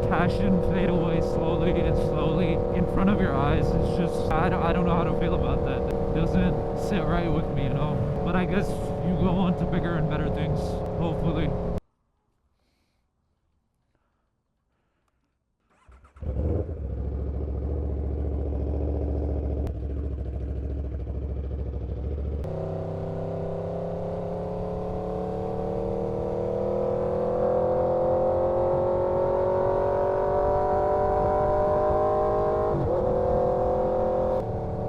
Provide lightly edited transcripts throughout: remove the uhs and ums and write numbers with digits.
passion fade away slowly and slowly in front of your eyes. It's just, I don't know how to feel about that. It doesn't sit right with me, you know. But I guess you go on to bigger and better things, hopefully.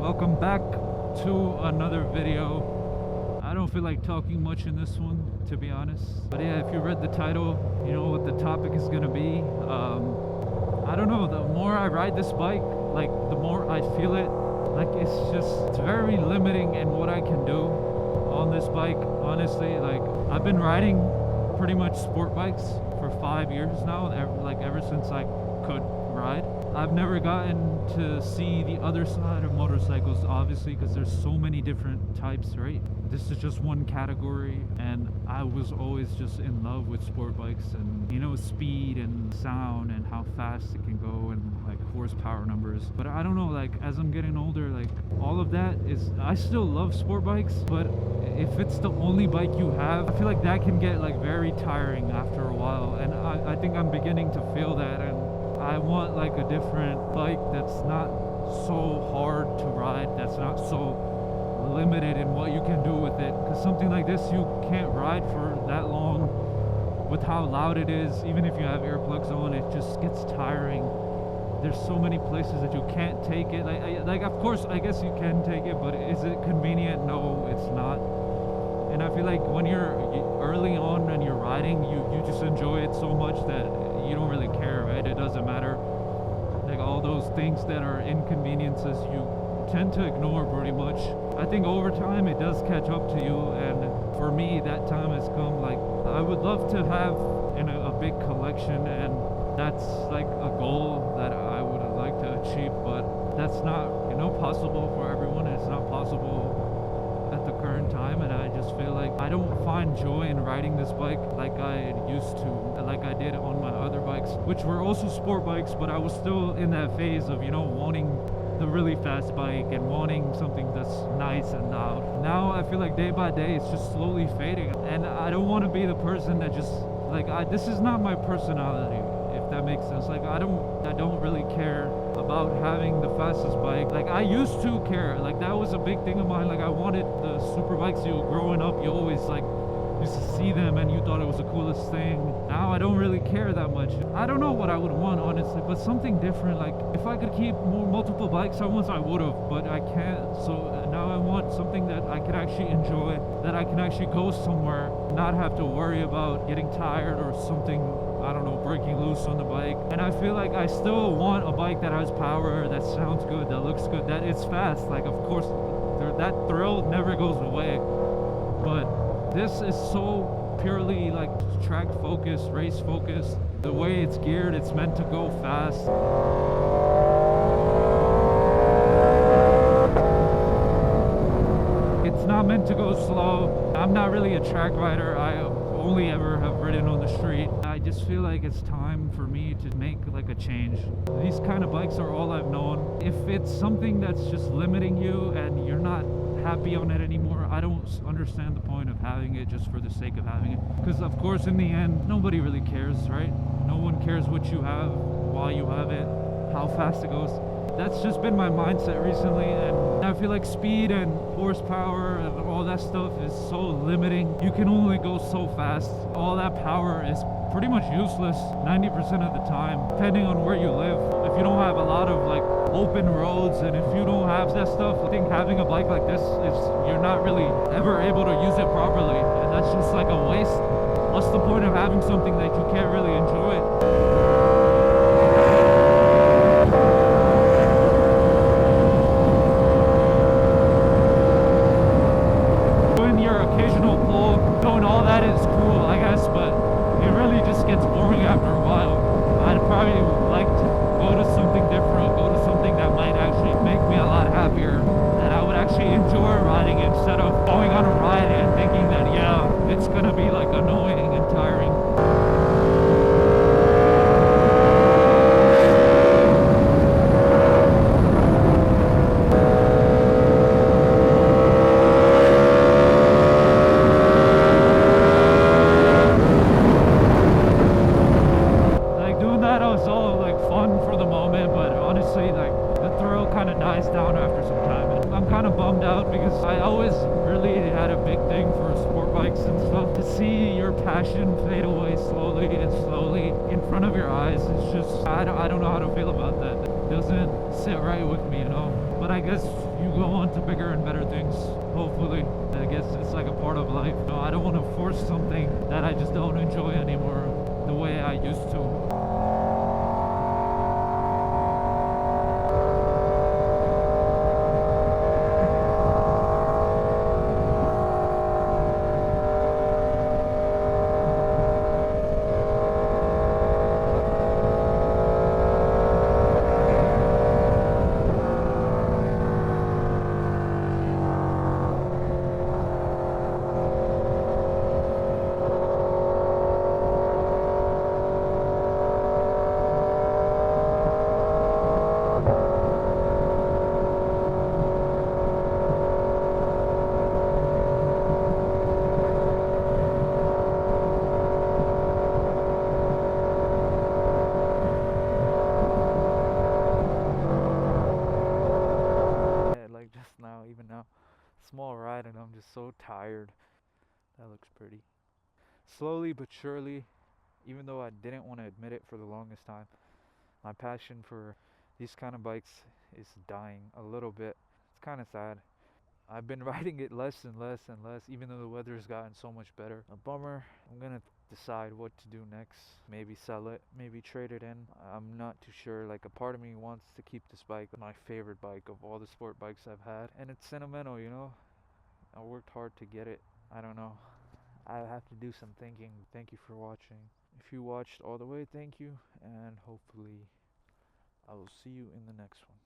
Welcome back to another video. I don't feel like talking much in this one, to be honest. But yeah, if you read the title, you know what the topic is gonna be. I don't know, the more I ride this bike, like the more I feel it. Like it's very limiting in what I can do on this bike, honestly. Like I've been riding pretty much sport bikes for 5 years now, ever since I could ride. I've never gotten to see the other side of motorcycles, obviously, because there's so many different types, right? This is just one category, and I was always just in love with sport bikes and, you know, speed and sound and how fast it can go and like horsepower numbers. But I don't know, like as I'm getting older, like all of that is, I still love sport bikes, but if it's the only bike you have, I feel like that can get like very tiring after a while, and I think I'm beginning to feel that. And I want like a different bike that's not so hard to ride, that's not so limited in what you can do with it, because something like this you can't ride for that long with how loud it is. Even if you have earplugs on, it just gets tiring. There's so many places that you can't take it. Like of course I guess you can take it, but is it convenient? No, it's not. And I feel like when you're early on and you're riding, you just enjoy it so much that you don't really care, right? It doesn't matter. Like all those things that are inconveniences, you tend to ignore pretty much. I think over time it does catch up to you, and for me that time has come. Like I would love to have a big collection, and that's like a goal that I would like to achieve, but that's not, you know, possible for everyone. It's not possible at the current time, and I just feel like I don't find joy in riding this bike like I used to, like I did on my other bikes, which were also sport bikes, but I was still in that phase of, you know, wanting the really fast bike and wanting something that's nice and loud. Now I feel like day by day it's just slowly fading, and I don't want to be the person that just like, this is not my personality, if that makes sense. Like I don't really care about having the fastest bike. Like I used to care, like that was a big thing of mine. Like I wanted the super bikes. You growing up, you always like used to see them and you thought it was the coolest thing. Now I don't really care that much. I don't know what I would want, honestly, but something different. Like if I could keep multiple bikes at once, I would have, but I can't. So now I want something that I could actually enjoy, that I can actually go somewhere, not have to worry about getting tired or something, I don't know, breaking loose on the bike. And I feel like I still want a bike that has power, that sounds good, that looks good, that it's fast. Like of course that thrill never goes away, but this is so purely like track focused, race focused. The way it's geared, it's meant to go fast. It's not meant to go slow. I'm not really a track rider. I only ever have ridden on the street. I just feel like it's time for me to make like a change. These kind of bikes are all I've known. If it's something that's just limiting you and you're not happy on it anymore, I don't understand the point of having it just for the sake of having it. Because of course in the end, nobody really cares, right? No one cares what you have, why you have it, how fast it goes. That's just been my mindset recently, and I feel like speed and horsepower and all that stuff is so limiting. You can only go so fast. All that power is pretty much useless 90% of the time, depending on where you live. If you don't have a lot of like open roads, and if you don't have that stuff, I think having a bike like this is, you're not really ever able to use it properly, and that's just like a waste. What's the point of having something that you can't really enjoy? It's gonna be like annoying and tiring. always really had a big thing for sport bikes and stuff. To see your passion fade away slowly and slowly in front of your eyes, it's just, I don't know how to feel about that. It doesn't sit right with me, you know. But I guess you go on to bigger and better things, hopefully. I guess it's like a part of life. You know, I don't want to force something that I just don't enjoy anymore the way I used to. Like just now, even now, small ride, and I'm just so tired. That looks pretty. Slowly but surely, even though I didn't want to admit it for the longest time, my passion for these kind of bikes is dying a little bit. It's kind of sad. I've been riding it less and less and less, even though the weather's gotten so much better. A bummer. I'm gonna decide what to do next. Maybe sell it, maybe trade it in. I'm not too sure. Like, a part of me wants to keep this bike, my favorite bike of all the sport bikes I've had. And it's sentimental, you know? I worked hard to get it. I don't know. I have to do some thinking. Thank you for watching. If you watched all the way, thank you. And hopefully I will see you in the next one.